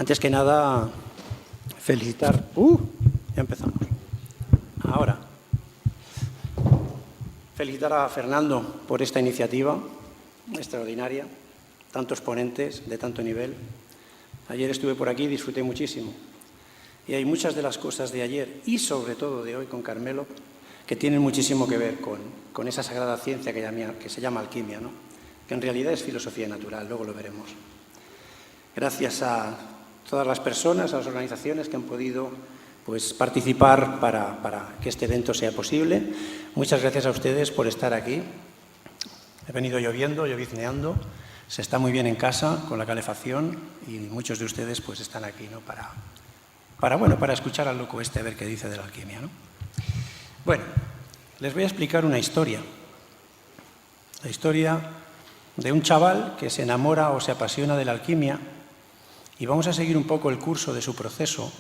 Antes que nada, felicitar... ya empezamos. Ahora. Felicitar a Fernando por esta iniciativa extraordinaria, tantos ponentes de tanto nivel. Ayer estuve por aquí y disfruté muchísimo. Y hay muchas de las cosas de ayer y sobre todo de hoy con Carmelo que tienen muchísimo que ver con esa sagrada ciencia que se llama alquimia, ¿no? Que en realidad es filosofía natural, luego lo veremos. Gracias a todas las personas, a las organizaciones que han podido participar para que este evento sea posible. Muchas gracias a ustedes por estar aquí. He venido lloviendo, llovizneando, se está muy bien en casa con la calefacción y muchos de ustedes están aquí, ¿no? para escuchar al loco a ver qué dice de la alquimia, ¿no? Bueno, les voy a explicar una historia. La historia de un chaval que se enamora o se apasiona de la alquimia y vamos a seguir un poco el curso de su proceso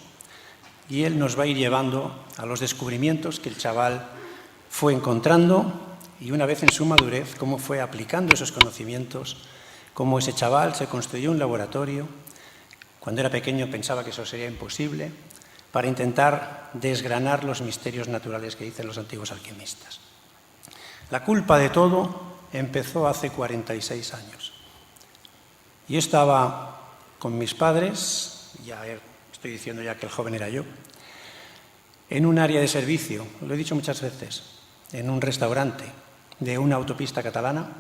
y él nos va a ir llevando a los descubrimientos que el chaval fue encontrando y una vez en su madurez, cómo fue aplicando esos conocimientos, cómo ese chaval se construyó un laboratorio. Cuando era pequeño pensaba que eso sería imposible para intentar desgranar los misterios naturales que dicen los antiguos alquimistas. La culpa de todo empezó hace 46 años. Yo estaba con mis padres, ya estoy diciendo ya que el joven era yo, en un área de servicio, lo he dicho muchas veces, en un restaurante de una autopista catalana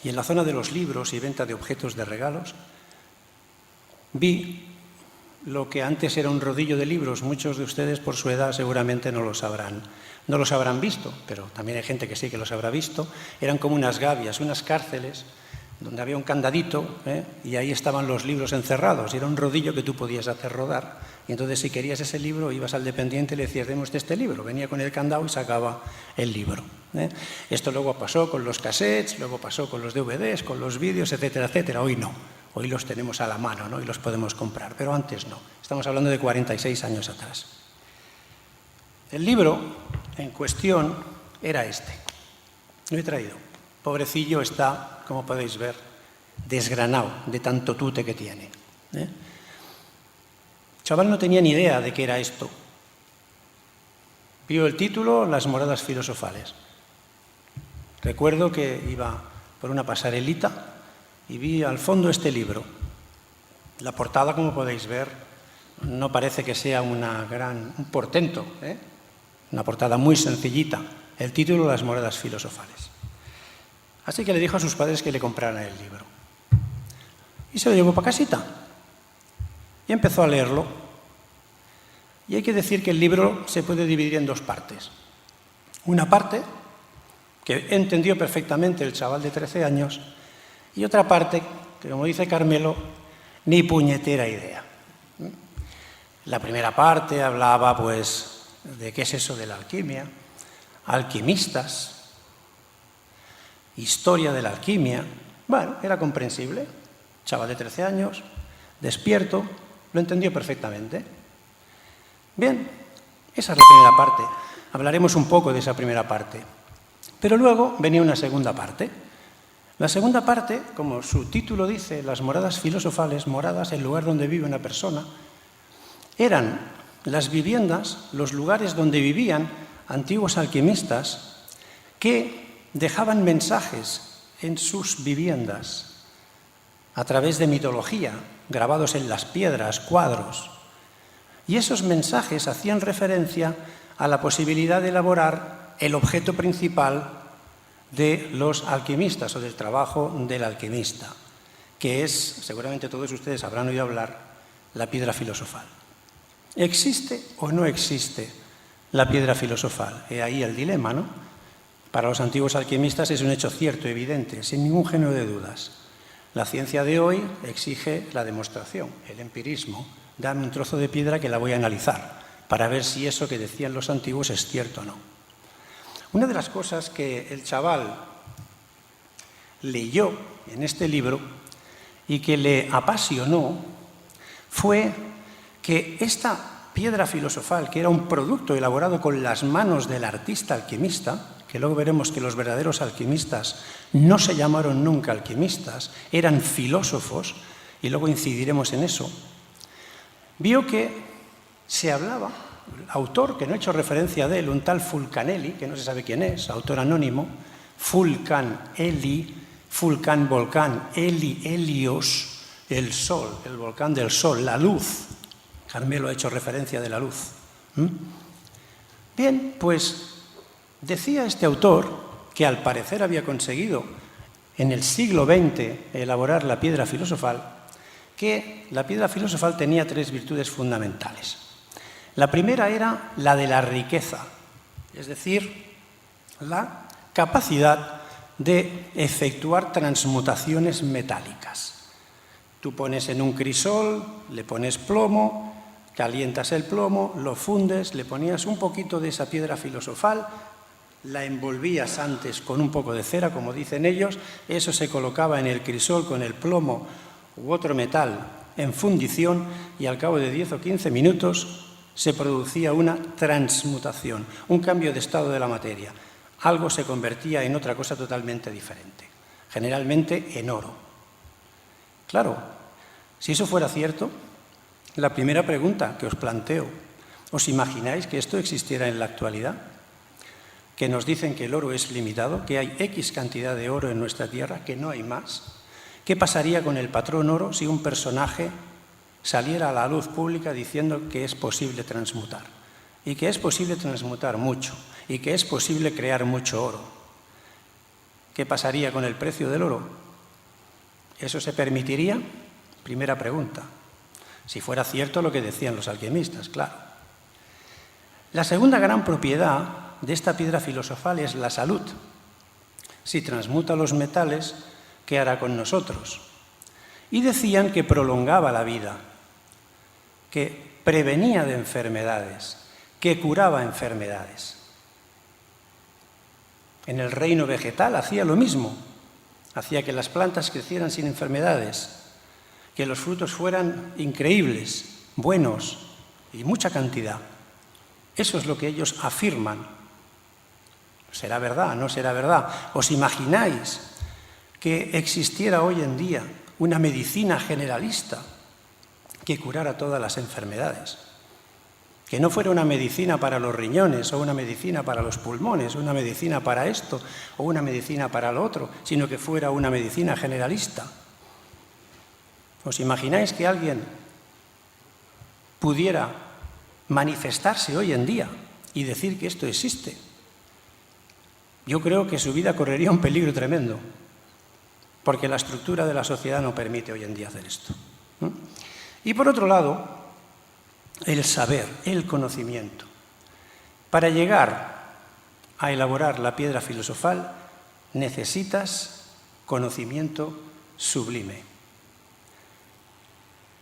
y en la zona de los libros y venta de objetos de regalos vi lo que antes era un rodillo de libros. Muchos de ustedes por su edad seguramente no los habrán visto, pero también hay gente que sí que los habrá visto. Eran como unas gavias, unas cárceles donde había un candadito y ahí estaban los libros encerrados. Y era un rodillo que tú podías hacer rodar. Y entonces si querías ese libro ibas al dependiente y le decías, deme usted este libro. Venía con el candado y sacaba el libro. Esto luego pasó con los cassettes, luego pasó con los DVDs, con los vídeos, etcétera, etcétera. Hoy no. Hoy los tenemos a la mano, ¿no? Y los podemos comprar, pero antes no. Estamos hablando de 46 años atrás. El libro en cuestión era este. Lo he traído. Pobrecillo está, como podéis ver, desgranado de tanto tute que tiene. El chaval no tenía ni idea de qué era esto. Vio el título, Las moradas filosofales. Recuerdo que iba por una pasarelita y vi al fondo este libro. La portada, como podéis ver, no parece que sea un portento, una portada muy sencillita. El título, Las moradas filosofales. Así que le dijo a sus padres que le compraran el libro. Y se lo llevó para casita. Y empezó a leerlo. Y hay que decir que el libro se puede dividir en dos partes. Una parte que entendió perfectamente el chaval de 13 años y otra parte que, como dice Carmelo, ni puñetera idea. La primera parte hablaba, de qué es eso de la alquimia, alquimistas, historia de la alquimia. Bueno, era comprensible. Chaval de 13 años, despierto, lo entendió perfectamente. Bien, esa es la primera parte. Hablaremos un poco de esa primera parte. Pero luego venía una segunda parte. La segunda parte, como su título dice, las moradas filosofales, moradas, el lugar donde vive una persona, eran las viviendas, los lugares donde vivían antiguos alquimistas que dejaban mensajes en sus viviendas a través de mitología, grabados en las piedras, cuadros. Y esos mensajes hacían referencia a la posibilidad de elaborar el objeto principal de los alquimistas o del trabajo del alquimista, que es, seguramente todos ustedes habrán oído hablar, la piedra filosofal. ¿Existe o no existe la piedra filosofal? He ahí el dilema, ¿no? Para los antiguos alquimistas es un hecho cierto, evidente, sin ningún género de dudas. La ciencia de hoy exige la demostración, el empirismo. Dame un trozo de piedra que la voy a analizar para ver si eso que decían los antiguos es cierto o no. Una de las cosas que el chaval leyó en este libro y que le apasionó fue que esta piedra filosofal, que era un producto elaborado con las manos del artista alquimista, que luego veremos que los verdaderos alquimistas no se llamaron nunca alquimistas, eran filósofos, y luego incidiremos en eso, vio que se hablaba, el autor, que no he hecho referencia de él, un tal Fulcanelli, que no se sabe quién es, autor anónimo, Fulcanelli, Fulcan, volcán, Helios, el sol, el volcán del sol, la luz. Carmelo ha hecho referencia de la luz. Bien, pues decía este autor, que al parecer había conseguido en el siglo XX elaborar la piedra filosofal, que la piedra filosofal tenía 3 virtudes fundamentales. La primera era la de la riqueza, es decir, la capacidad de efectuar transmutaciones metálicas. Tú pones en un crisol, le pones plomo, calientas el plomo, lo fundes, le ponías un poquito de esa piedra filosofal, la envolvías antes con un poco de cera, como dicen ellos, eso se colocaba en el crisol con el plomo u otro metal en fundición y al cabo de 10 o 15 minutos se producía una transmutación, un cambio de estado de la materia. Algo se convertía en otra cosa totalmente diferente, generalmente en oro. Claro, si eso fuera cierto, la primera pregunta que os planteo, ¿os imagináis que esto existiera en la actualidad? Que nos dicen que el oro es limitado, que hay X cantidad de oro en nuestra tierra, que no hay más. ¿Qué pasaría con el patrón oro si un personaje saliera a la luz pública diciendo que es posible transmutar? Y que es posible transmutar mucho, y que es posible crear mucho oro. ¿Qué pasaría con el precio del oro? ¿Eso se permitiría? Primera pregunta. Si fuera cierto lo que decían los alquimistas, claro. La segunda gran propiedad de esta piedra filosofal es la salud. Si transmuta los metales, ¿qué hará con nosotros? Y decían que prolongaba la vida, que prevenía de enfermedades, que curaba enfermedades. En el reino vegetal hacía lo mismo, hacía que las plantas crecieran sin enfermedades, que los frutos fueran increíbles, buenos y mucha cantidad. Eso es lo que ellos afirman. ¿Será verdad? ¿No será verdad? ¿Os imagináis que existiera hoy en día una medicina generalista que curara todas las enfermedades? Que no fuera una medicina para los riñones o una medicina para los pulmones, una medicina para esto o una medicina para lo otro, sino que fuera una medicina generalista. ¿Os imagináis que alguien pudiera manifestarse hoy en día y decir que esto existe? Yo creo que su vida correría un peligro tremendo, porque la estructura de la sociedad no permite hoy en día hacer esto. Y por otro lado, el saber, el conocimiento. Para llegar a elaborar la piedra filosofal necesitas conocimiento sublime.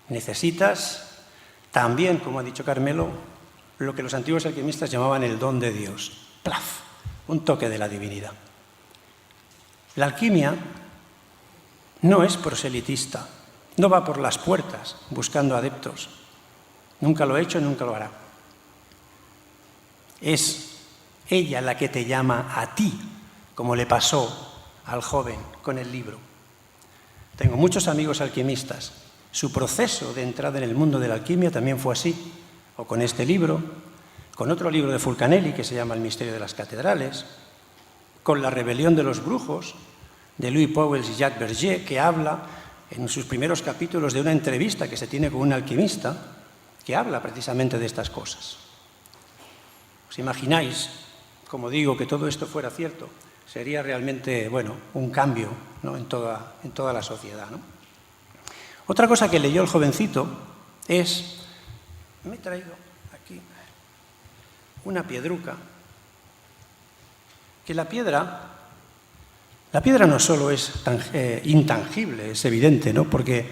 Necesitas también, como ha dicho Carmelo, lo que los antiguos alquimistas llamaban el don de Dios. ¡Plaf! Un toque de la divinidad. La alquimia no es proselitista, no va por las puertas buscando adeptos. Nunca lo ha hecho, nunca lo hará. Es ella la que te llama a ti, como le pasó al joven con el libro. Tengo muchos amigos alquimistas. Su proceso de entrada en el mundo de la alquimia también fue así, o con este libro, con otro libro de Fulcanelli que se llama El misterio de las catedrales, con La rebelión de los brujos, de Louis Pauwels y Jacques Berger, que habla en sus primeros capítulos de una entrevista que se tiene con un alquimista, que habla precisamente de estas cosas. ¿Os imagináis, como digo, que todo esto fuera cierto? Sería realmente, bueno, un cambio, ¿no?, en toda la sociedad, ¿no? Otra cosa que leyó el jovencito es, me he traído aquí una piedruca, que la piedra no solo es intangible, es evidente, ¿no?, porque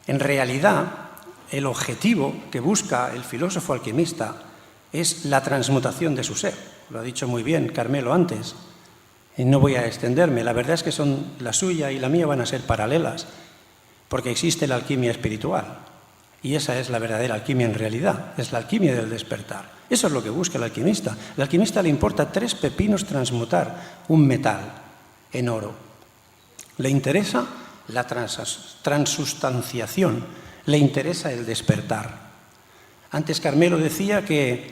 en realidad el objetivo que busca el filósofo alquimista es la transmutación de su ser. Lo ha dicho muy bien Carmelo antes, y no voy a extenderme. La verdad es que la suya y la mía van a ser paralelas, porque existe la alquimia espiritual, y esa es la verdadera alquimia en realidad, es la alquimia del despertar. Eso es lo que busca el alquimista. Al alquimista le importa 3 pepinos transmutar un metal en oro. Le interesa la transustanciación, le interesa el despertar. Antes Carmelo decía que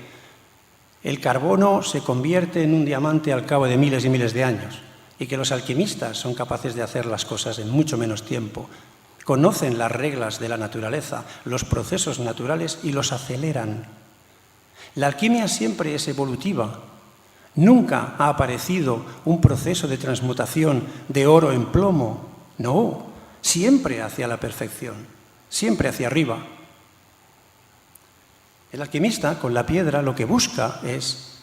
el carbono se convierte en un diamante al cabo de miles y miles de años y que los alquimistas son capaces de hacer las cosas en mucho menos tiempo. Conocen las reglas de la naturaleza, los procesos naturales y los aceleran. La alquimia siempre es evolutiva. Nunca ha aparecido un proceso de transmutación de oro en plomo. No, siempre hacia la perfección, siempre hacia arriba. El alquimista, con la piedra, lo que busca es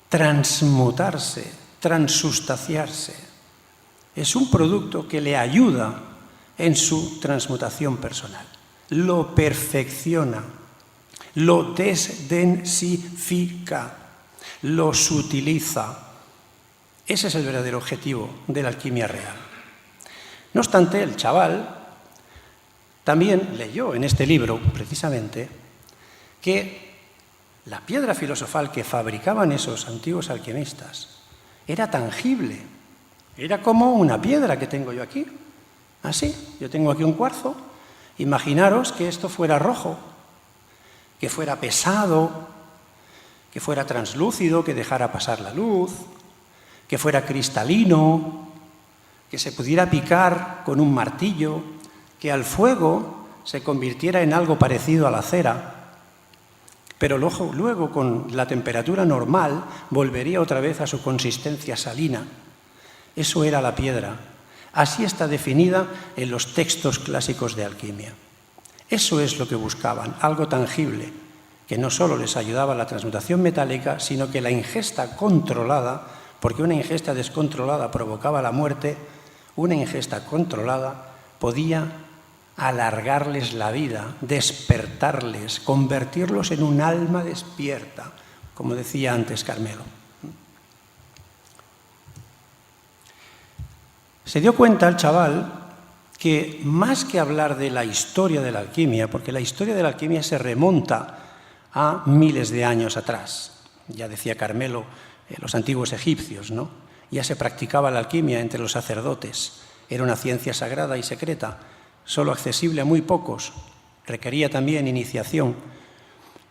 transmutarse, transustanciarse. Es un producto que le ayuda en su transmutación personal. Lo perfecciona, lo desdensifica, lo sutiliza. Ese es el verdadero objetivo de la alquimia real. No obstante, el chaval también leyó en este libro, precisamente, que la piedra filosofal que fabricaban esos antiguos alquimistas era tangible. Era como una piedra que tengo yo aquí. Así, yo tengo aquí un cuarzo. Imaginaros que esto fuera rojo, que fuera pesado, que fuera translúcido, que dejara pasar la luz, que fuera cristalino, que se pudiera picar con un martillo, que al fuego se convirtiera en algo parecido a la cera, pero luego con la temperatura normal volvería otra vez a su consistencia salina. Eso era la piedra. Así está definida en los textos clásicos de alquimia. Eso es lo que buscaban, algo tangible, que no solo les ayudaba a la transmutación metálica, sino que la ingesta controlada, porque una ingesta descontrolada provocaba la muerte, una ingesta controlada podía alargarles la vida, despertarles, convertirlos en un alma despierta, como decía antes Carmelo. Se dio cuenta el chaval que más que hablar de la historia de la alquimia, porque la historia de la alquimia se remonta a miles de años atrás, ya decía Carmelo, los antiguos egipcios, ¿no? Ya se practicaba la alquimia entre los sacerdotes, era una ciencia sagrada y secreta, solo accesible a muy pocos, requería también iniciación,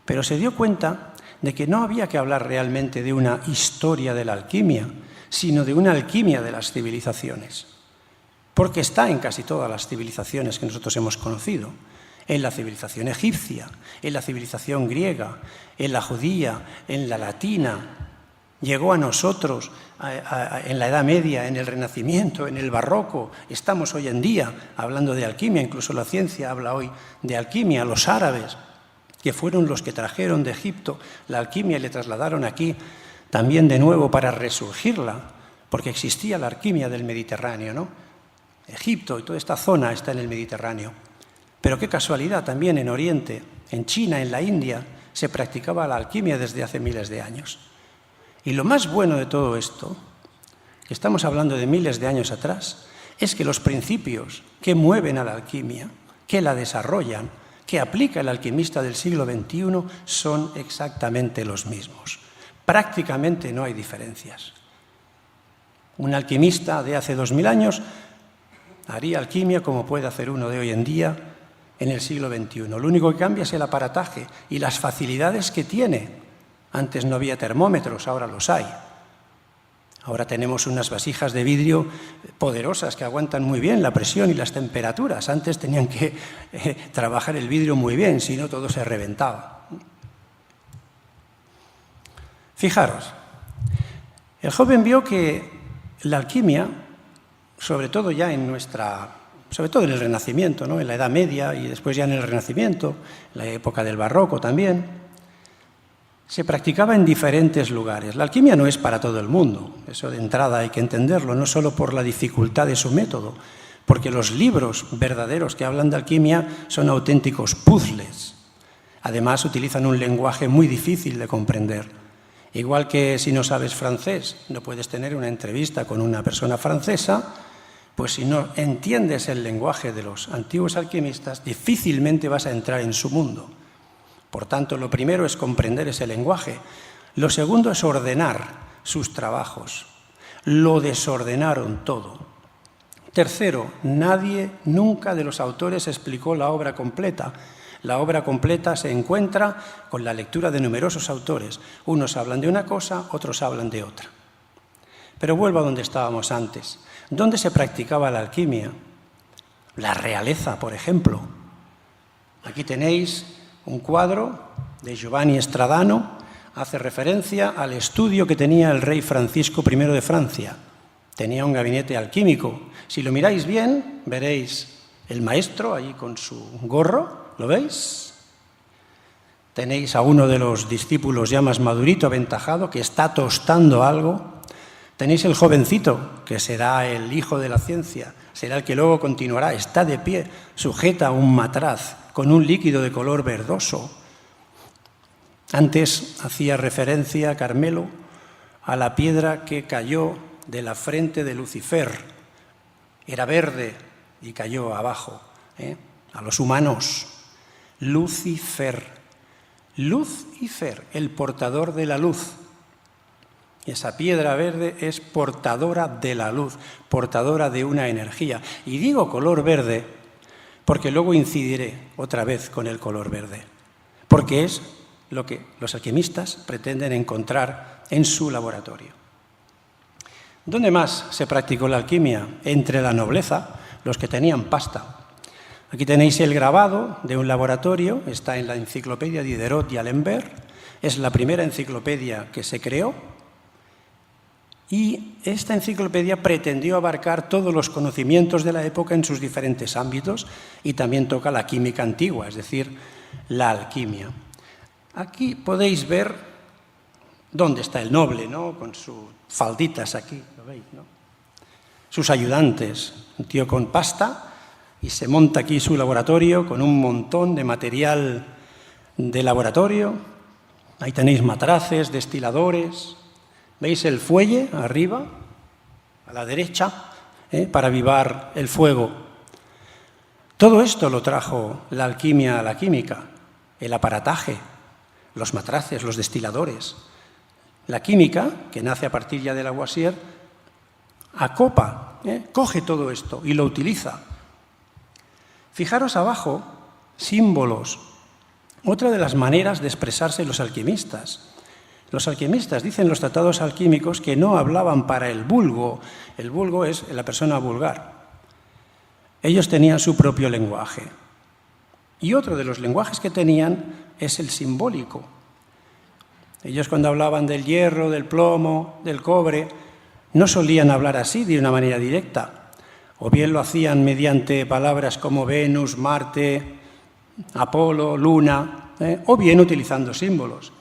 pero se dio cuenta de que no había que hablar realmente de una historia de la alquimia, sino de una alquimia de las civilizaciones, porque está en casi todas las civilizaciones que nosotros hemos conocido, en la civilización egipcia, en la civilización griega, en la judía, en la latina, llegó a nosotros en la Edad Media, en el Renacimiento, en el Barroco. Estamos hoy en día hablando de alquimia, incluso la ciencia habla hoy de alquimia. Los árabes, que fueron los que trajeron de Egipto la alquimia y le trasladaron aquí también de nuevo para resurgirla, porque existía la alquimia del Mediterráneo, ¿no? Egipto y toda esta zona está en el Mediterráneo. Pero qué casualidad, también en Oriente, en China, en la India, se practicaba la alquimia desde hace miles de años. Y lo más bueno de todo esto, que estamos hablando de miles de años atrás, es que los principios que mueven a la alquimia, que la desarrollan, que aplica el alquimista del siglo XXI, son exactamente los mismos. Prácticamente no hay diferencias. Un alquimista de hace 2000 años haría alquimia como puede hacer uno de hoy en día en el siglo XXI. Lo único que cambia es el aparataje y las facilidades que tiene. Antes no había termómetros, ahora los hay. Ahora tenemos unas vasijas de vidrio poderosas que aguantan muy bien la presión y las temperaturas. Antes tenían que trabajar el vidrio muy bien, si no todo se reventaba. Fijaros, el joven vio que la alquimia, sobre todo ya sobre todo en el Renacimiento, ¿no? En la Edad Media y después ya en el Renacimiento, en la época del Barroco también, se practicaba en diferentes lugares. La alquimia no es para todo el mundo, eso de entrada hay que entenderlo, no solo por la dificultad de su método, porque los libros verdaderos que hablan de alquimia son auténticos puzzles. Además, utilizan un lenguaje muy difícil de comprender. Igual que si no sabes francés, no puedes tener una entrevista con una persona francesa, pues si no entiendes el lenguaje de los antiguos alquimistas, difícilmente vas a entrar en su mundo. Por tanto, lo primero es comprender ese lenguaje. Lo segundo es ordenar sus trabajos. Lo desordenaron todo. Tercero, nadie nunca de los autores explicó la obra completa. La obra completa se encuentra con la lectura de numerosos autores. Unos hablan de una cosa, otros hablan de otra. Pero vuelvo a donde estábamos antes. ¿Dónde se practicaba la alquimia? La realeza, por ejemplo. Aquí tenéis un cuadro de Giovanni Stradano, hace referencia al estudio que tenía el rey Francisco I de Francia. Tenía un gabinete alquímico. Si lo miráis bien, veréis el maestro allí con su gorro, ¿lo veis? Tenéis a uno de los discípulos ya más madurito, aventajado, que está tostando algo. Tenéis el jovencito, que será el hijo de la ciencia, será el que luego continuará, está de pie, sujeta a un matraz con un líquido de color verdoso. Antes hacía referencia, Carmelo, a la piedra que cayó de la frente de Lucifer. Era verde y cayó abajo, a los humanos. Lucifer, el portador de la luz. Esa piedra verde es portadora de la luz, portadora de una energía. Y digo color verde porque luego incidiré otra vez con el color verde, porque es lo que los alquimistas pretenden encontrar en su laboratorio. ¿Dónde más se practicó la alquimia? Entre la nobleza, los que tenían pasta. Aquí tenéis el grabado de un laboratorio, está en la enciclopedia Diderot y Alembert, es la primera enciclopedia que se creó, y esta enciclopedia pretendió abarcar todos los conocimientos de la época en sus diferentes ámbitos y también toca la química antigua, es decir, la alquimia. Aquí podéis ver dónde está el noble, ¿no? Con sus falditas aquí, ¿lo veis, no? Sus ayudantes, un tío con pasta, y se monta aquí su laboratorio con un montón de material de laboratorio. Ahí tenéis matraces, destiladores. ¿Veis el fuelle arriba, a la derecha, para avivar el fuego? Todo esto lo trajo la alquimia a la química, el aparataje, los matraces, los destiladores. La química, que nace a partir ya de Lavoisier, acopa, coge todo esto y lo utiliza. Fijaros abajo, símbolos. Otra de las maneras de expresarse los alquimistas. Los alquimistas dicen los tratados alquímicos que no hablaban para el vulgo. El vulgo es la persona vulgar. Ellos tenían su propio lenguaje. Y otro de los lenguajes que tenían es el simbólico. Ellos cuando hablaban del hierro, del plomo, del cobre, no solían hablar así de una manera directa. O bien lo hacían mediante palabras como Venus, Marte, Apolo, Luna, o bien utilizando símbolos.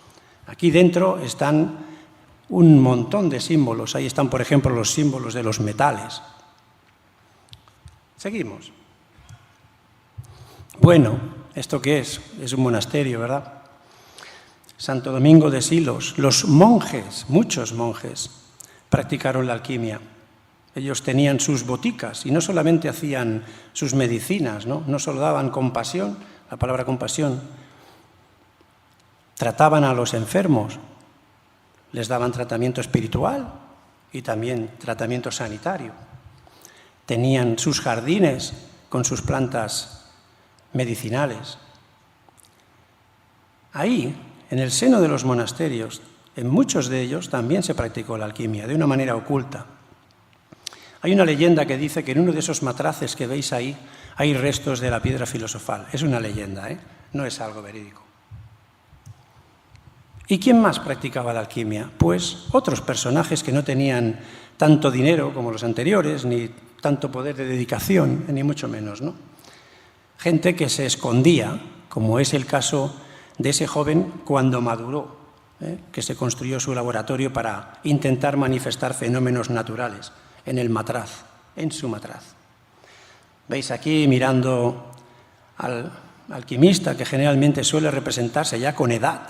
Aquí dentro están un montón de símbolos. Ahí están, por ejemplo, los símbolos de los metales. Seguimos. Bueno, ¿esto qué es? Es un monasterio, ¿verdad? Santo Domingo de Silos. Los monjes, muchos monjes, practicaron la alquimia. Ellos tenían sus boticas y no solamente hacían sus medicinas, no solo daban compasión, la palabra compasión. Trataban a los enfermos, les daban tratamiento espiritual y también tratamiento sanitario. Tenían sus jardines con sus plantas medicinales. Ahí, en el seno de los monasterios, en muchos de ellos también se practicó la alquimia, de una manera oculta. Hay una leyenda que dice que en uno de esos matraces que veis ahí hay restos de la piedra filosofal. Es una leyenda, no es algo verídico. ¿Y quién más practicaba la alquimia? Pues otros personajes que no tenían tanto dinero como los anteriores, ni tanto poder de dedicación, ni mucho menos, ¿no? Gente que se escondía, como es el caso de ese joven cuando maduró, que se construyó su laboratorio para intentar manifestar fenómenos naturales en el matraz, en su matraz. Veis aquí mirando al alquimista, que generalmente suele representarse ya con edad,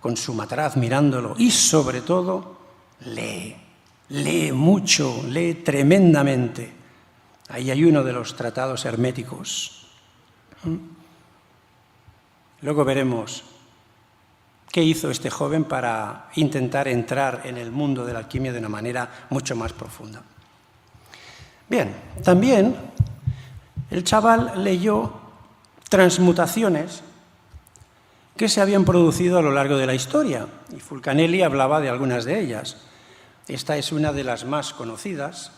con su matraz mirándolo, y sobre todo lee mucho, lee tremendamente. Ahí hay uno de los tratados herméticos. Luego veremos qué hizo este joven para intentar entrar en el mundo de la alquimia de una manera mucho más profunda. Bien, también el chaval leyó transmutaciones que se habían producido a lo largo de la historia, y Fulcanelli hablaba de algunas de ellas. Esta es una de las más conocidas.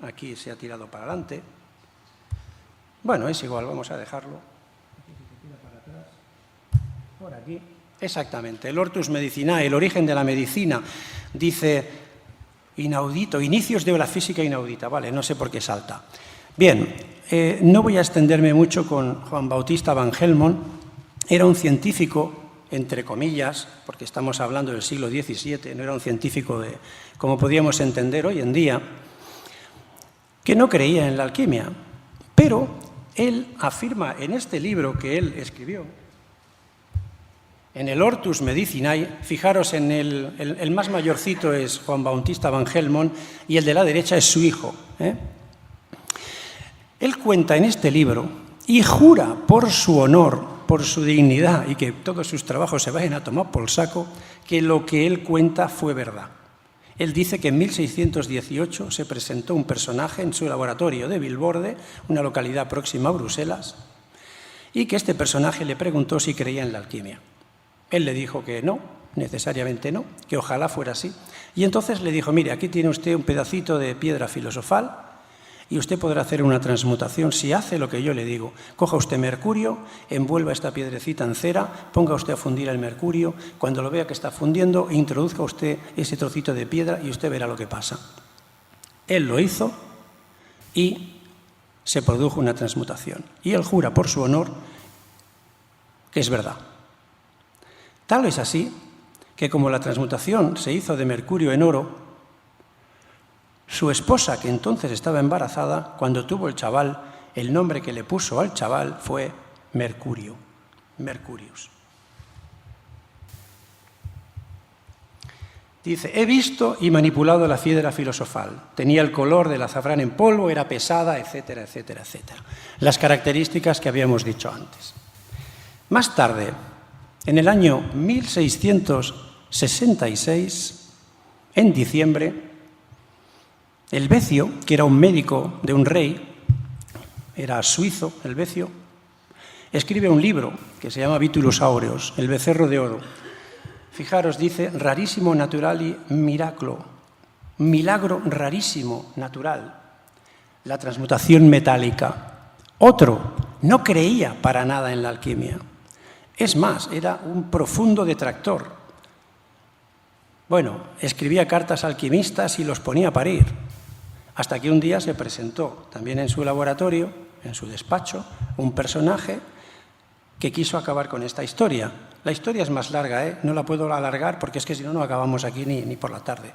Aquí se ha tirado para adelante. Bueno, es igual, vamos a dejarlo. Aquí se tira para atrás. Por aquí. Exactamente. El Hortus Medicinae, el origen de la medicina, dice inaudito, inicios de la física inaudita. Vale, no sé por qué salta. Bien, no voy a extenderme mucho con Juan Bautista Van Helmont. Era un científico, entre comillas, porque estamos hablando del siglo XVII, no era un científico como podríamos entender hoy en día, que no creía en la alquimia, pero él afirma en este libro que él escribió, en el Hortus Medicinae, fijaros, en el más mayorcito es Juan Bautista Van Helmont y el de la derecha es su hijo. Él cuenta en este libro y jura por su honor, por su dignidad y que todos sus trabajos se vayan a tomar por saco, que lo que él cuenta fue verdad. Él dice que en 1618 se presentó un personaje en su laboratorio de Vilvorde, una localidad próxima a Bruselas, y que este personaje le preguntó si creía en la alquimia. Él le dijo que no, necesariamente no, que ojalá fuera así. Y entonces le dijo, mire, aquí tiene usted un pedacito de piedra filosofal y usted podrá hacer una transmutación si hace lo que yo le digo. Coja usted mercurio, envuelva esta piedrecita en cera, ponga usted a fundir el mercurio, cuando lo vea que está fundiendo, introduzca usted ese trocito de piedra y usted verá lo que pasa. Él lo hizo y se produjo una transmutación. Y él jura por su honor que es verdad. Tal es así que como la transmutación se hizo de mercurio en oro, su esposa, que entonces estaba embarazada, cuando tuvo el chaval, el nombre que le puso al chaval fue Mercurio, Mercurius. Dice, he visto y manipulado la piedra filosofal. Tenía el color del azafrán en polvo, era pesada, etcétera, etcétera, etcétera. Las características que habíamos dicho antes. Más tarde, en el año 1666, en diciembre, Helvecio, que era un médico de un rey, era suizo, Helvecio, escribe un libro que se llama Vitulus Aureus, el becerro de oro. Fijaros, dice, rarissimo naturali miraclo, milagro rarísimo, natural, la transmutación metálica. Otro no creía para nada en la alquimia. Es más, era un profundo detractor. Bueno, escribía cartas a alquimistas y los ponía a parir. Hasta que un día se presentó, también en su laboratorio, en su despacho, un personaje que quiso acabar con esta historia. La historia es más larga, no la puedo alargar porque es que si no, no acabamos aquí ni por la tarde.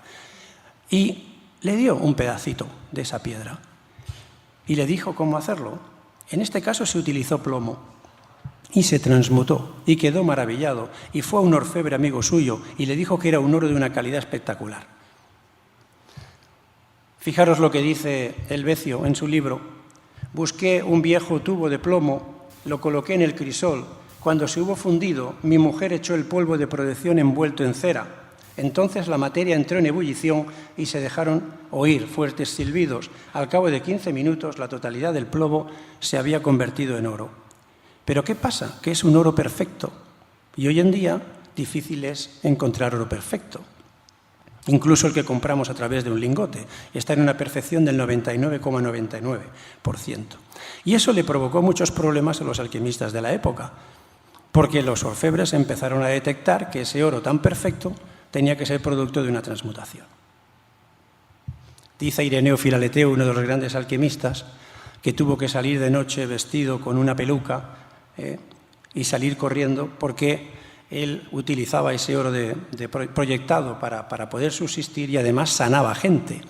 Y le dio un pedacito de esa piedra y le dijo cómo hacerlo. En este caso se utilizó plomo y se transmutó y quedó maravillado. Y fue a un orfebre amigo suyo y le dijo que era un oro de una calidad espectacular. Fijaros lo que dice Helvecio en su libro. Busqué un viejo tubo de plomo, lo coloqué en el crisol. Cuando se hubo fundido, mi mujer echó el polvo de protección envuelto en cera. Entonces la materia entró en ebullición y se dejaron oír fuertes silbidos. Al cabo de 15 minutos, la totalidad del plomo se había convertido en oro. Pero ¿qué pasa? Que es un oro perfecto. Y hoy en día difícil es encontrar oro perfecto. Incluso el que compramos a través de un lingote, está en una perfección del 99,99%. Y eso le provocó muchos problemas a los alquimistas de la época, porque los orfebres empezaron a detectar que ese oro tan perfecto tenía que ser producto de una transmutación. Dice Ireneo Filaleteo, uno de los grandes alquimistas, que tuvo que salir de noche vestido con una peluca y salir corriendo porque él utilizaba ese oro proyectado para poder subsistir y además sanaba gente.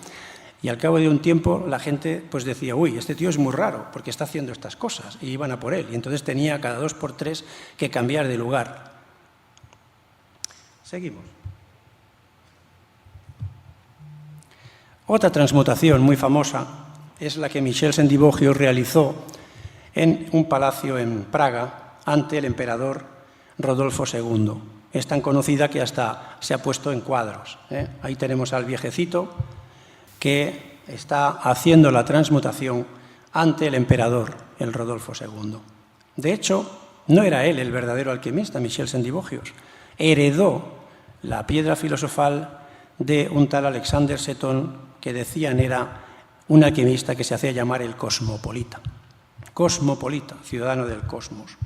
Y al cabo de un tiempo la gente pues decía, uy, este tío es muy raro porque está haciendo estas cosas, y iban a por él. Y entonces tenía cada 2 por 3 que cambiar de lugar. Seguimos. Otra transmutación muy famosa es la que Michel Sendivogio realizó en un palacio en Praga ante el emperador Rodolfo II. Es tan conocida que hasta se ha puesto en cuadros. Ahí tenemos al viejecito que está haciendo la transmutación ante el emperador, el Rodolfo II. De hecho, no era él el verdadero alquimista, Michel Sendivogios. Heredó la piedra filosofal de un tal Alexander Seton, que decían era un alquimista que se hacía llamar el cosmopolita. Cosmopolita, ciudadano del cosmos.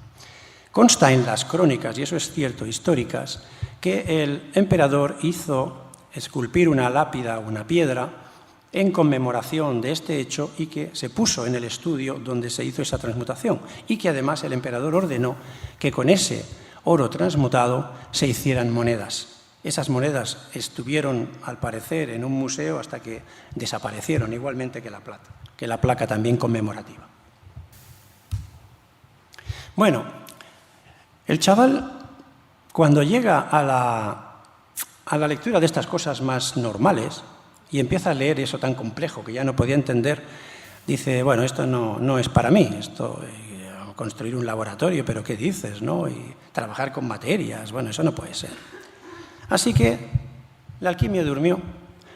Consta en las crónicas, y eso es cierto, históricas, que el emperador hizo esculpir una lápida, una piedra, en conmemoración de este hecho y que se puso en el estudio donde se hizo esa transmutación y que además el emperador ordenó que con ese oro transmutado se hicieran monedas. Esas monedas estuvieron, al parecer, en un museo hasta que desaparecieron, igualmente que la placa también conmemorativa. Bueno, el chaval, cuando llega a la lectura de estas cosas más normales y empieza a leer eso tan complejo que ya no podía entender, dice, bueno, esto no es para mí, esto construir un laboratorio, pero ¿qué dices, no? Y trabajar con materias, bueno, eso no puede ser. Así que la alquimia durmió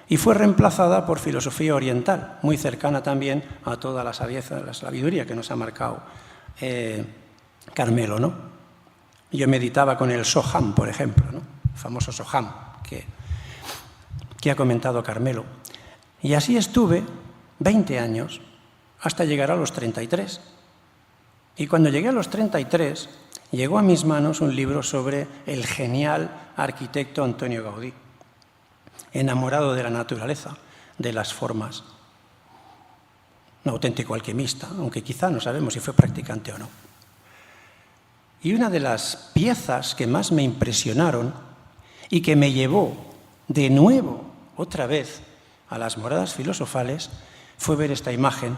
y fue reemplazada por filosofía oriental, muy cercana también a toda la sabiduría que nos ha marcado Carmelo, ¿no? Yo meditaba con el Soham, por ejemplo, ¿no? El famoso Soham que ha comentado Carmelo. Y así estuve 20 años hasta llegar a los 33. Y cuando llegué a los 33, llegó a mis manos un libro sobre el genial arquitecto Antonio Gaudí, enamorado de la naturaleza, de las formas. Un auténtico alquimista, aunque quizá no sabemos si fue practicante o no. Y una de las piezas que más me impresionaron y que me llevó de nuevo, otra vez, a las moradas filosofales, fue ver esta imagen.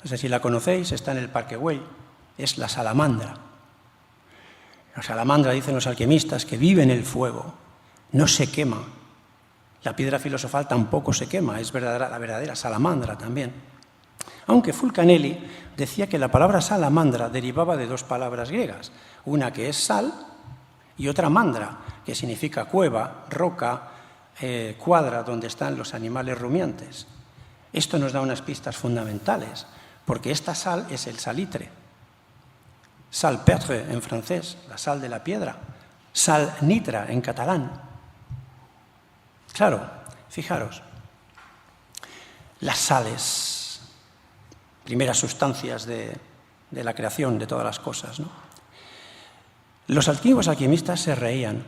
No sé si la conocéis, está en el Parque Güell, es la salamandra. La salamandra, dicen los alquimistas, que vive en el fuego, no se quema. La piedra filosofal tampoco se quema, es la verdadera salamandra también. Aunque Fulcanelli decía que la palabra salamandra derivaba de dos palabras griegas, una que es sal y otra mandra, que significa cueva, roca, cuadra donde están los animales rumiantes. Esto nos da unas pistas fundamentales, porque esta sal es el salitre. Salpetre en francés, la sal de la piedra. Salnitra en catalán. Claro, fijaros, las sales, primeras sustancias de la creación de todas las cosas, ¿no? Los antiguos alquimistas se reían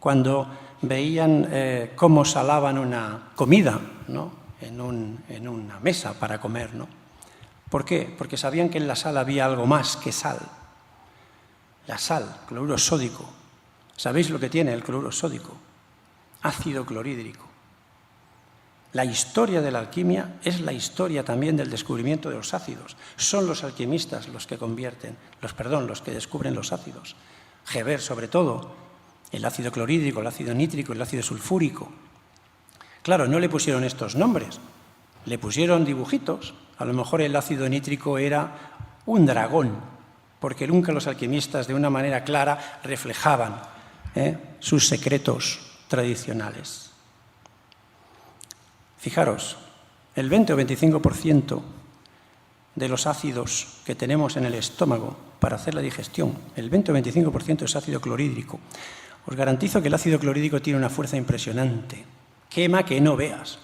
cuando veían cómo salaban una comida, ¿no? en una mesa para comer, ¿no? ¿Por qué? Porque sabían que en la sal había algo más que sal. La sal, cloruro sódico. ¿Sabéis lo que tiene el cloruro sódico? Ácido clorhídrico. La historia de la alquimia es la historia también del descubrimiento de los ácidos. Son los alquimistas los que descubren los ácidos. Geber, sobre todo, el ácido clorhídrico, el ácido nítrico, el ácido sulfúrico. Claro, no le pusieron estos nombres, le pusieron dibujitos. A lo mejor el ácido nítrico era un dragón, porque nunca los alquimistas de una manera clara reflejaban sus secretos tradicionales. Fijaros, el 20 o 25% de los ácidos que tenemos en el estómago para hacer la digestión, el 20 o 25% es ácido clorhídrico. Os garantizo que el ácido clorhídrico tiene una fuerza impresionante. Quema que no veas.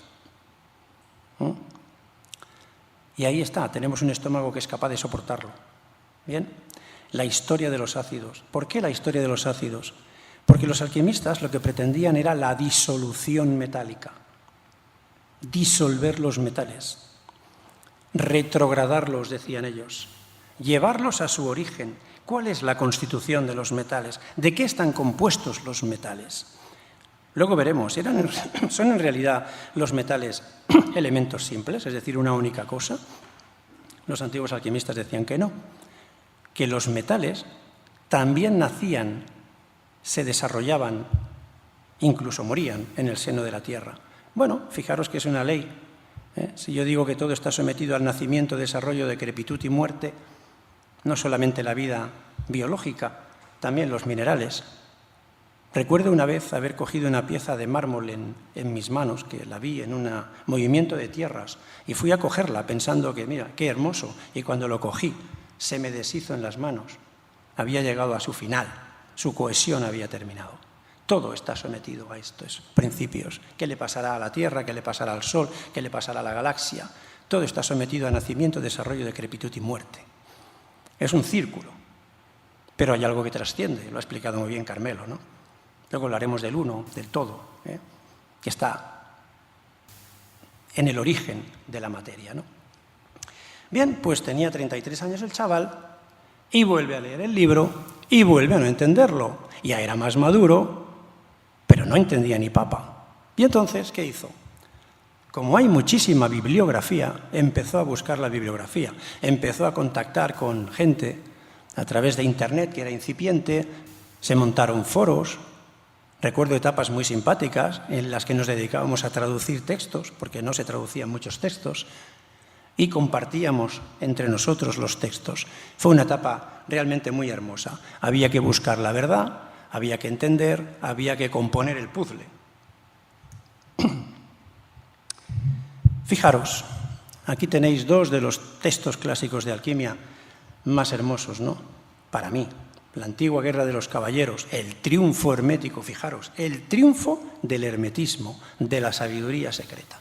Y ahí está, tenemos un estómago que es capaz de soportarlo. Bien, la historia de los ácidos. ¿Por qué la historia de los ácidos? Porque los alquimistas lo que pretendían era la disolución metálica. Disolver los metales. Retrogradarlos, decían ellos. Llevarlos a su origen. ¿Cuál es la constitución de los metales? ¿De qué están compuestos los metales? Luego veremos, ¿son en realidad los metales elementos simples, es decir, una única cosa? Los antiguos alquimistas decían que no, que los metales también nacían, se desarrollaban, incluso morían en el seno de la Tierra. Bueno, fijaros que es una ley. Si yo digo que todo está sometido al nacimiento, desarrollo, decrepitud y muerte, no solamente la vida biológica, también los minerales. Recuerdo una vez haber cogido una pieza de mármol en mis manos, que la vi en un movimiento de tierras, y fui a cogerla pensando que, mira, qué hermoso, y cuando lo cogí, se me deshizo en las manos. había llegado a su final, su cohesión había terminado. Todo está sometido a estos principios. ¿Qué le pasará a la Tierra? ¿Qué le pasará al Sol? ¿Qué le pasará a la galaxia? Todo está sometido a nacimiento, desarrollo, decrepitud y muerte. Es un círculo, pero hay algo que trasciende, lo ha explicado muy bien Carmelo, ¿no? Luego hablaremos del uno, del todo, que está en el origen de la materia, ¿no? Bien, pues tenía 33 años el chaval y vuelve a leer el libro y vuelve a no entenderlo. Ya era más maduro, pero no entendía ni papa. Y entonces, ¿qué hizo? Como hay muchísima bibliografía, empezó a buscar la bibliografía, empezó a contactar con gente a través de Internet, que era incipiente, se montaron foros. Recuerdo etapas muy simpáticas en las que nos dedicábamos a traducir textos, porque no se traducían muchos textos, y compartíamos entre nosotros los textos. Fue una etapa realmente muy hermosa. Había que buscar la verdad, había que entender, había que componer el puzzle. Fijaros, aquí tenéis dos de los textos clásicos de alquimia más hermosos, ¿no? Para mí, la antigua Guerra de los Caballeros, el triunfo hermético, fijaros, el triunfo del hermetismo, de la sabiduría secreta.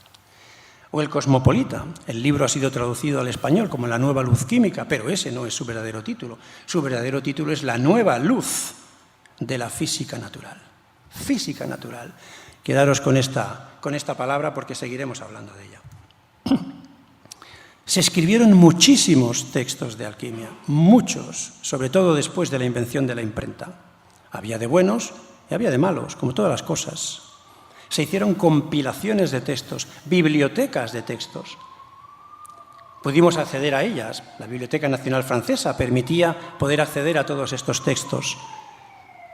O el Cosmopolita, el libro ha sido traducido al español como La nueva luz química, pero ese no es su verdadero título. Su verdadero título es La nueva luz de la física natural. Física natural. Quedaros con esta palabra porque seguiremos hablando de ella. Se escribieron muchísimos textos de alquimia, muchos, sobre todo después de la invención de la imprenta. Había de buenos y había de malos, como todas las cosas. Se hicieron compilaciones de textos, bibliotecas de textos. Pudimos acceder a ellas. La Biblioteca Nacional Francesa permitía poder acceder a todos estos textos.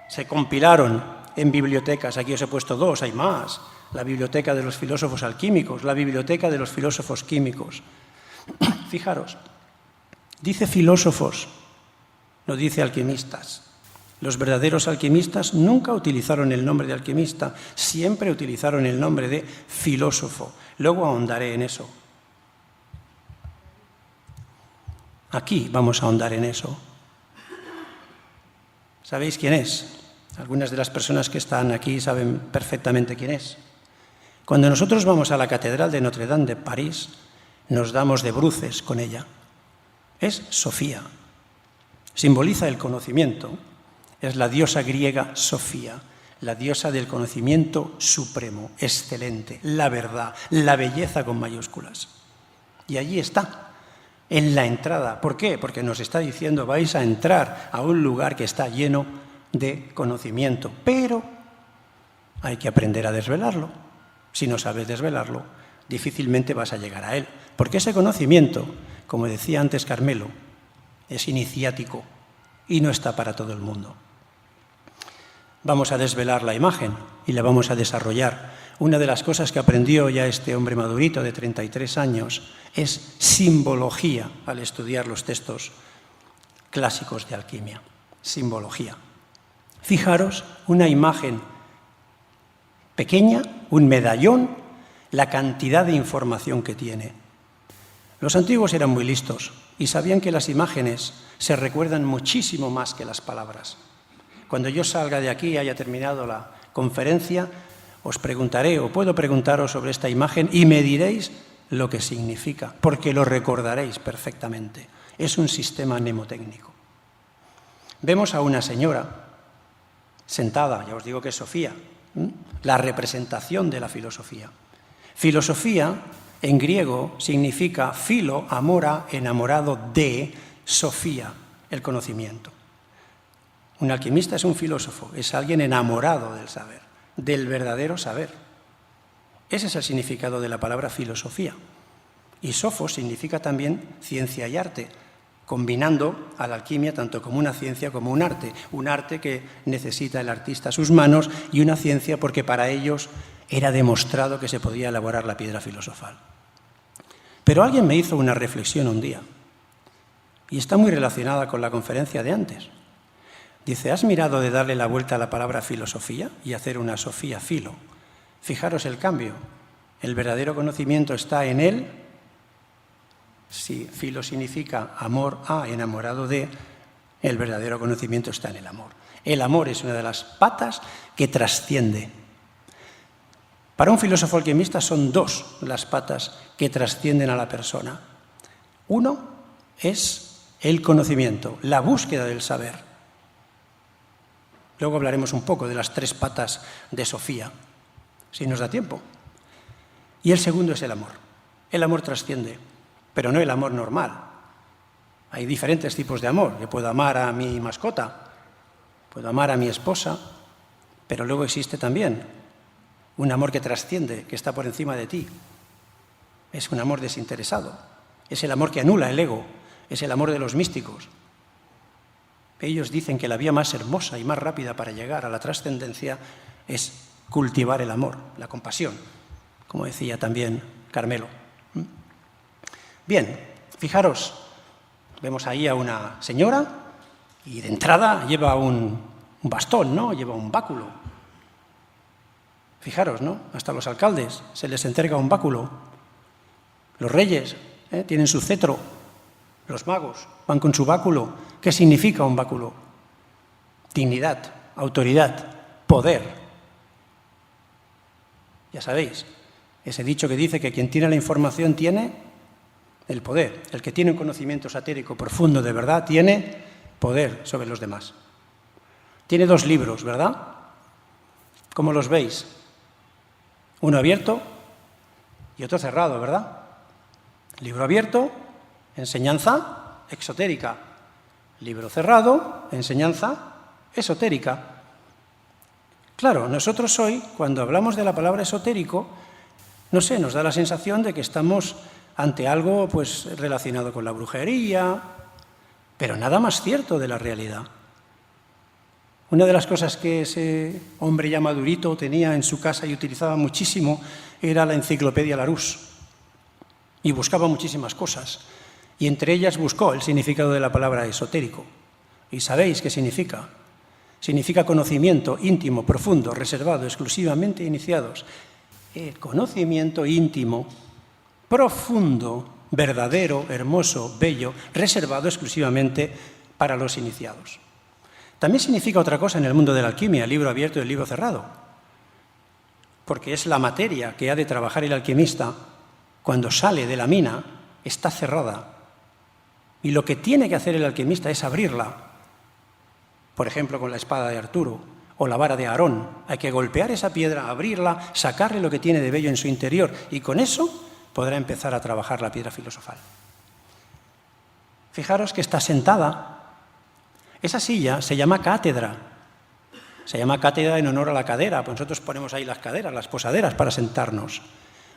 Se compilaron en bibliotecas, aquí os he puesto dos, hay más. La Biblioteca de los Filósofos Alquímicos, la Biblioteca de los Filósofos Químicos. Fijaros, dice filósofos, no dice alquimistas. Los verdaderos alquimistas nunca utilizaron el nombre de alquimista, siempre utilizaron el nombre de filósofo. Luego ahondaré en eso. Aquí vamos a ahondar en eso. ¿Sabéis quién es? Algunas de las personas que están aquí saben perfectamente quién es. Cuando nosotros vamos a la Catedral de Notre Dame de París, nos damos de bruces con ella. Es Sofía. Simboliza el conocimiento. Es la diosa griega Sofía, la diosa del conocimiento supremo, excelente, la verdad, la belleza con mayúsculas. Y allí está, en la entrada. ¿Por qué? Porque nos está diciendo, vais a entrar a un lugar que está lleno de conocimiento, pero hay que aprender a desvelarlo. Si no sabes desvelarlo, difícilmente vas a llegar a él. Porque ese conocimiento, como decía antes Carmelo, es iniciático y no está para todo el mundo. Vamos a desvelar la imagen y la vamos a desarrollar. Una de las cosas que aprendió ya este hombre madurito de 33 años es simbología al estudiar los textos clásicos de alquimia. Simbología. Fijaros, una imagen pequeña, un medallón, la cantidad de información que tiene. Los antiguos eran muy listos y sabían que las imágenes se recuerdan muchísimo más que las palabras. Cuando yo salga de aquí y haya terminado la conferencia, os preguntaré o puedo preguntaros sobre esta imagen y me diréis lo que significa, porque lo recordaréis perfectamente. Es un sistema mnemotécnico. Vemos a una señora sentada, ya os digo que es Sofía, la representación de la filosofía. Filosofía, en griego, significa filo, amora, enamorado de, Sofía, el conocimiento. Un alquimista es un filósofo, es alguien enamorado del saber, del verdadero saber. Ese es el significado de la palabra filosofía. Y sofos significa también ciencia y arte, combinando a la alquimia tanto como una ciencia como un arte que necesita el artista sus manos y una ciencia porque para ellos era demostrado que se podía elaborar la piedra filosofal. Pero alguien me hizo una reflexión un día y está muy relacionada con la conferencia de antes. Dice, ¿has mirado de darle la vuelta a la palabra filosofía y hacer una sofía filo? Fijaros el cambio. El verdadero conocimiento está en él. Si filo significa amor a, enamorado de, El verdadero conocimiento está en el amor. El amor es una de las patas que trasciende. Para un filósofo alquimista son dos las patas que trascienden a la persona. Uno es el conocimiento, la búsqueda del saber. Luego hablaremos un poco de las tres patas de Sofía, si nos da tiempo. Y el segundo es el amor. El amor trasciende, pero no el amor normal. Hay diferentes tipos de amor. Yo puedo amar a mi mascota, puedo amar a mi esposa, pero luego existe también un amor que trasciende, que está por encima de ti. Es un amor desinteresado. Es el amor que anula el ego. Es el amor de los místicos. Ellos dicen que la vía más hermosa y más rápida para llegar a la trascendencia es cultivar el amor, la compasión, como decía también Carmelo. Bien, fijaros, vemos ahí a una señora y de entrada lleva un bastón, ¿no? Lleva un báculo. Fijaros, ¿no? Hasta los alcaldes se les entrega un báculo. Los reyes tienen su cetro. Los magos van con su báculo. ¿Qué significa un báculo? Dignidad, autoridad, poder. Ya sabéis, ese dicho que dice que quien tiene la información tiene el poder. El que tiene un conocimiento esotérico profundo de verdad tiene poder sobre los demás. Tiene dos libros, ¿verdad? ¿Cómo los veis? Uno abierto y otro cerrado, ¿verdad? Libro abierto, enseñanza exotérica. Libro cerrado, enseñanza esotérica. Claro, nosotros hoy, cuando hablamos de la palabra esotérico, no sé, nos da la sensación de que estamos ante algo pues relacionado con la brujería, pero nada más cierto de la realidad. Una de las cosas que ese hombre ya madurito tenía en su casa y utilizaba muchísimo era la enciclopedia Larousse. Y buscaba muchísimas cosas. Y entre ellas buscó el significado de la palabra esotérico. ¿Y sabéis qué significa? Significa conocimiento íntimo, profundo, reservado, exclusivamente iniciados. El conocimiento íntimo, profundo, verdadero, hermoso, bello, reservado exclusivamente para los iniciados. También significa otra cosa en el mundo de la alquimia, el libro abierto y el libro cerrado. Porque es la materia que ha de trabajar el alquimista cuando sale de la mina, está cerrada. Y lo que tiene que hacer el alquimista es abrirla. Por ejemplo, con la espada de Arturo o la vara de Aarón. Hay que golpear esa piedra, abrirla, sacarle lo que tiene de bello en su interior. Y con eso podrá empezar a trabajar la piedra filosofal. Fijaros que está sentada. Esa silla se llama cátedra. Se llama cátedra en honor a la cadera, pues nosotros ponemos ahí las caderas, las posaderas para sentarnos.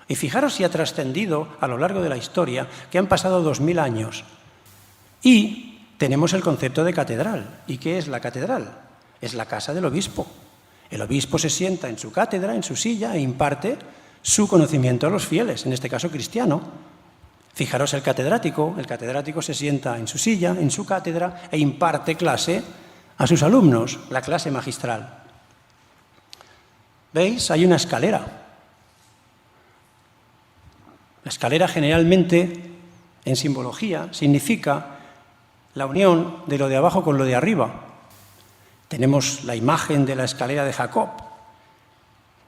Y fijaros si ha trascendido a lo largo de la historia, que han pasado 2000 años. Y tenemos el concepto de catedral. ¿Y qué es la catedral? Es la casa del obispo. El obispo se sienta en su cátedra, en su silla, e imparte su conocimiento a los fieles, en este caso cristiano. Fijaros el catedrático se sienta en su silla, en su cátedra, e imparte clase a sus alumnos, la clase magistral. ¿Veis? Hay una escalera. La escalera generalmente, en simbología, significa la unión de lo de abajo con lo de arriba. Tenemos la imagen de la escalera de Jacob,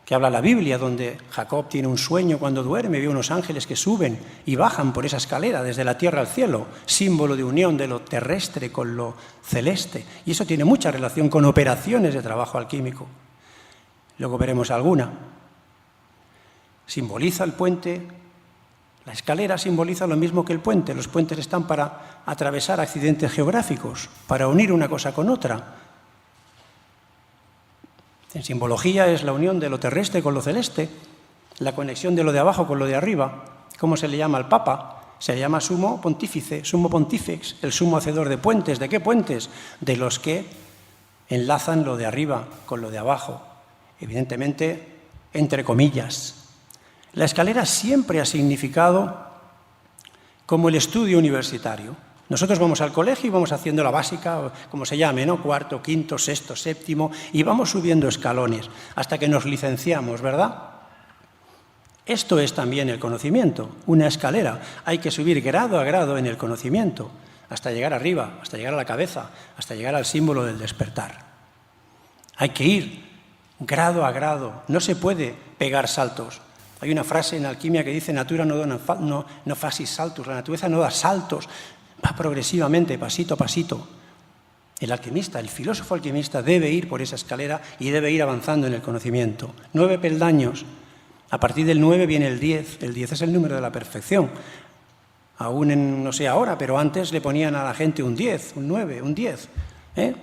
que habla la Biblia, donde Jacob tiene un sueño cuando duerme, ve unos ángeles que suben y bajan por esa escalera desde la tierra al cielo, símbolo de unión de lo terrestre con lo celeste. Y eso tiene mucha relación con operaciones de trabajo alquímico. Luego veremos alguna. Simboliza el puente. La escalera simboliza lo mismo que el puente. Los puentes están para atravesar accidentes geográficos, para unir una cosa con otra. En simbología es la unión de lo terrestre con lo celeste, la conexión de lo de abajo con lo de arriba. ¿Cómo se le llama al Papa? Se le llama sumo pontífice, sumo pontífex, el sumo hacedor de puentes. ¿De qué puentes? De los que enlazan lo de arriba con lo de abajo. Evidentemente, entre comillas. La escalera siempre ha significado como el estudio universitario. Nosotros vamos al colegio y vamos haciendo la básica, como se llame, ¿no? Cuarto, quinto, sexto, séptimo, y vamos subiendo escalones hasta que nos licenciamos, ¿verdad? Esto es también el conocimiento, una escalera. Hay que subir grado a grado en el conocimiento. hasta llegar arriba, hasta llegar a la cabeza, hasta llegar al símbolo del despertar. Hay que ir grado a grado, no se puede pegar saltos. Hay una frase en alquimia que dice natura no facis saltus, la naturaleza no da saltos, va progresivamente, pasito a pasito. El alquimista, el filósofo alquimista debe ir por esa escalera y debe ir avanzando en el conocimiento. 9 peldaños, a partir del 9 viene el 10 es el número de la perfección. Aún no sé ahora, pero antes le ponían a la gente un 10, un 9, un 10,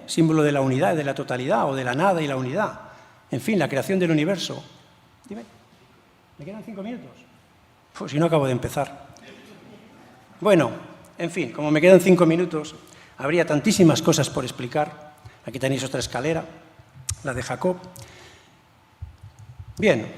símbolo de la unidad, de la totalidad o de la nada y la unidad. En fin, la creación del universo. Dime, ¿me quedan 5 minutos? Pues si no acabo de empezar. Bueno, en fin, como me quedan 5 minutos, habría tantísimas cosas por explicar. Aquí tenéis otra escalera, la de Jacob. Bien,